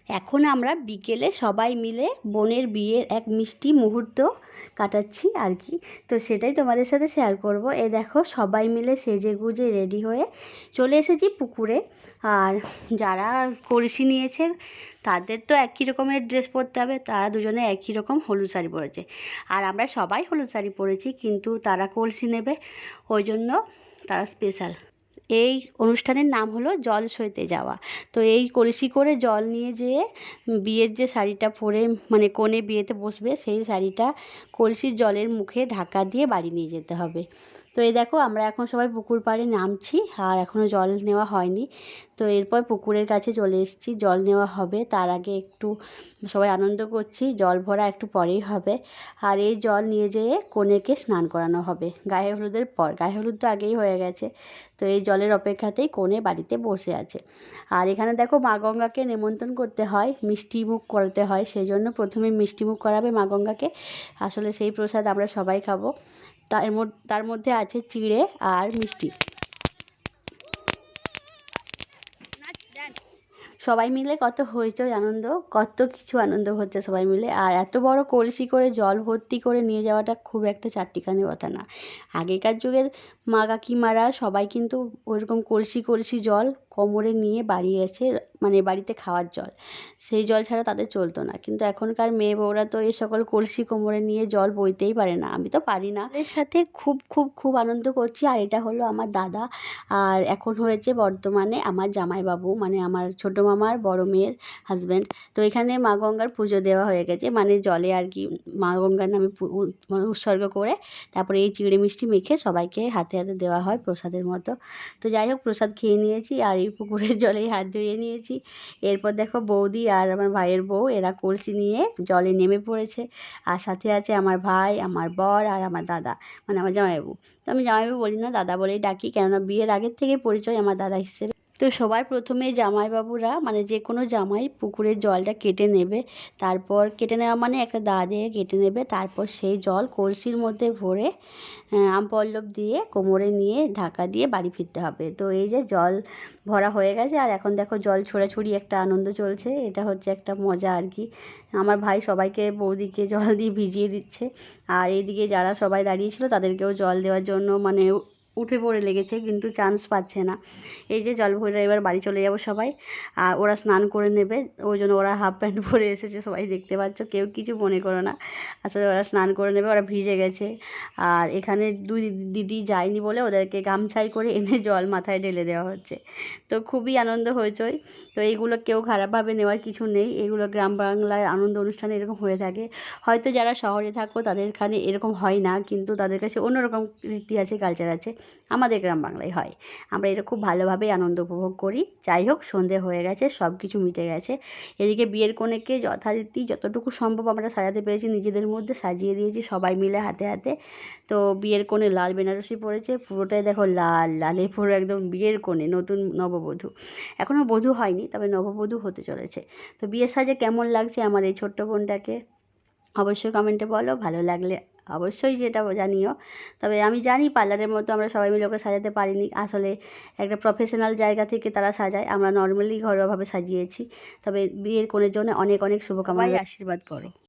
এখন আমরা বিকেলে সবাই মিলে বোনের বিয়ের এক মিষ্টি মুহূর্ত কাটাচ্ছি আর কি। তো সেটাই তোমাদের সাথে শেয়ার করব। এই দেখো সবাই মিলে সেজেগুজে রেডি হয়ে চলে এসেছি পুকুরে। আর যারা কলসি নিয়েছে তাদের তো একই রকমের ড্রেস পরতে হবে, তারা দুজনে একই রকম হলুদ শাড়ি পরেছে। আর আমরা সবাই হলুদ শাড়ি পরেছি, কিন্তু তারা কলসি নেবে ওই জন্য তারা স্পেশাল। এই অনুষ্ঠানের নাম হলো জল সইতে যাওয়া। তো এই কলসি করে জল নিয়ে যেয়ে বিয়ের যে শাড়িটা পরে মানে কনে বিয়েতে বসবে সেই শাড়িটা কলসির জলের মুখে ঢাকা দিয়ে বাড়ি নিয়ে যেতে হবে। তো এই দেখো আমরা এখন সবাই পুকুর পাড়ে নামছি, আর এখনও জল নেওয়া হয়নি। তো এরপর পুকুরের কাছে চলে এসেছি, জল নেওয়া হবে। তার আগে একটু সবাই আনন্দ করছি, জল ভরা একটু পরেই হবে। আর এই জল নিয়ে যেয়ে কনেকে স্নান করানো হবে গায়ে হলুদের পর। গায়ে হলুদ তো আগেই হয়ে গেছে, তো এই জলের অপেক্ষাতেই কনে বাড়িতে বসে আছে। আর এখানে দেখো মা গঙ্গাকে নেমন্তন্ন করতে হয়, মিষ্টি মুখ করাতে হয়, সেই জন্য প্রথমে মিষ্টি মুখ করাবে মা গঙ্গাকে। আসলে সেই প্রসাদ আমরা সবাই খাবো। তার মধ্যে আছে চিড়ে আর মিষ্টি। সবাই মিলে কত হইচই আনন্দ, কত কিছু আনন্দ হচ্ছে সবাই মিলে। আর এত বড় কলসি করে জল ভর্তি করে নিয়ে যাওয়াটা খুব একটা চারটিখানি কথা না। আগেকার যুগের মা কাকিমারা সবাই কিন্তু ওইরকম কলসি কলসি জল কোমরে নিয়ে বাড়ি এসে মানে বাড়িতে খাওয়ার জল, সেই জল ছাড়া তাদের চলতো না। কিন্তু এখনকার মেয়ে বউরা তো এই সকল কলসি কোমরে নিয়ে জল বইতেই পারে না, আমি তো পারি না। এর সাথে খুব খুব খুব আনন্দ করছি। আর এটা হলো আমার দাদা, আর এখন হয়েছে বর্তমানে আমার জামাইবাবু, মানে আমার ছোটো মামার বড় মেয়ের হাজব্যান্ড। তো এখানে মা গঙ্গার পুজো দেওয়া হয়ে গেছে, মানে জলে আর কি মা গঙ্গার নামে মানে উৎসর্গ করে তারপরে এই চিড়ে মিষ্টি মেখে সবাইকে হাতে হাতে দেওয়া হয় প্রসাদের মতো। তো যাই হোক, প্রসাদ খেয়ে নিয়েছি আর এই পুকুরের জলেই হাত ধুয়ে নিয়েছি। এরপর দেখো বৌদি আর আমার ভাইয়ের বউ এরা কলসি নিয়ে জলে নেমে পড়েছে। আর সাথে আছে আমার ভাই, আমার বর আর আমার দাদা, মানে আমার জামাইবাবু। তো আমি জামাইবাবু বলি না, দাদা বলেই ডাকি, কেননা বিয়ের আগের থেকে পরিচয় আমার দাদা হিসেবে। তো সবার প্রথমে জামাইবাবুরা মানে যে কোনো জামাই পুকুরের জলটা কেটে নেবে। তারপর কেটে নেওয়া মানে একটা দা দিয়ে কেটে নেবে, তারপর সেই জল কলসির মধ্যে ভরে আম পল্লব দিয়ে কোমরে নিয়ে ঢাকা দিয়ে বাড়ি ফিরতে হবে। তো এই যে জল ভরা হয়ে গেছে, আর এখন দেখো জল ছোড়াছুড়ি একটা আনন্দ চলছে, এটা হচ্ছে একটা মজা আর কি। আমার ভাই সবাইকে বৌদিকে জল দিয়ে ভিজিয়ে দিচ্ছে, আর এইদিকে যারা সবাই দাঁড়িয়েছিল তাদেরকেও জল দেওয়ার জন্য মানে উঠে পড়ে লেগেছে, কিন্তু চান্স পাচ্ছে না। এই যে জল ভরে এবার বাড়ি চলে যাব সবাই। আর ওরা স্নান করে নেবে, ওই জন্য ওরা হাফ প্যান্ট পরে এসেছে, সবাই দেখতে পাচ্ছ, কেউ কিছু মনে করো না। আসলে ওরা স্নান করে নেবে, ওরা ভিজে গেছে। আর এখানে দুই দিদি যায়নি বলে ওদেরকে গামছাই করে এনে জল মাথায় ঢেলে দেওয়া হচ্ছে। তো খুবই আনন্দ হয়েছই। তো এইগুলো কেউ খারাপভাবে নেওয়ার কিছু নেই, এগুলো গ্রাম বাংলায় আনন্দ অনুষ্ঠানে এরকম হয়ে থাকে। হয়তো যারা শহরে থাকো তাদের এখানে এরকম হয় না, কিন্তু তাদের কাছে অন্যরকম রীতি আছে, কালচার আছে। আমাদের গ্রাম বাংলায় হয়, আমরা এটা খুব ভালোভাবেই আনন্দ উপভোগ করি। যাই হোক, সন্ধে হয়ে গেছে, সব কিছু মিটে গেছে। এদিকে বিয়ের কনেকে যথারীতি যতটুকু সম্ভব আমরা সাজাতে পেরেছি, নিজেদের মধ্যে সাজিয়ে দিয়েছি সবাই মিলে হাতে হাতে। তো বিয়ের কোণে লাল বেনারসি পরেছে, পুরোটাই দেখো লাল লালে পুরো একদম বিয়ের কোণে, নতুন নববধূ। এখনও বধূ হয়নি, তবে নববধূ হতে চলেছে। তো বিয়ের সাজে কেমন লাগছে আমার এই ছোট্ট বোনটাকে অবশ্যই কমেন্টে বলো, ভালো লাগলে অবশ্যই যেটা জানিও। তবে আমি জানি পার্লারের মতো আমরা সবাই মিলে ওকে সাজাতে পারিনি, আসলে একটা প্রফেশনাল জায়গা থেকে তারা সাজায়, আমরা নর্মালি ঘরোয়াভাবে সাজিয়েছি। তবে বিয়ের কোণের জন্য অনেক অনেক শুভকামনা, আশীর্বাদ করো।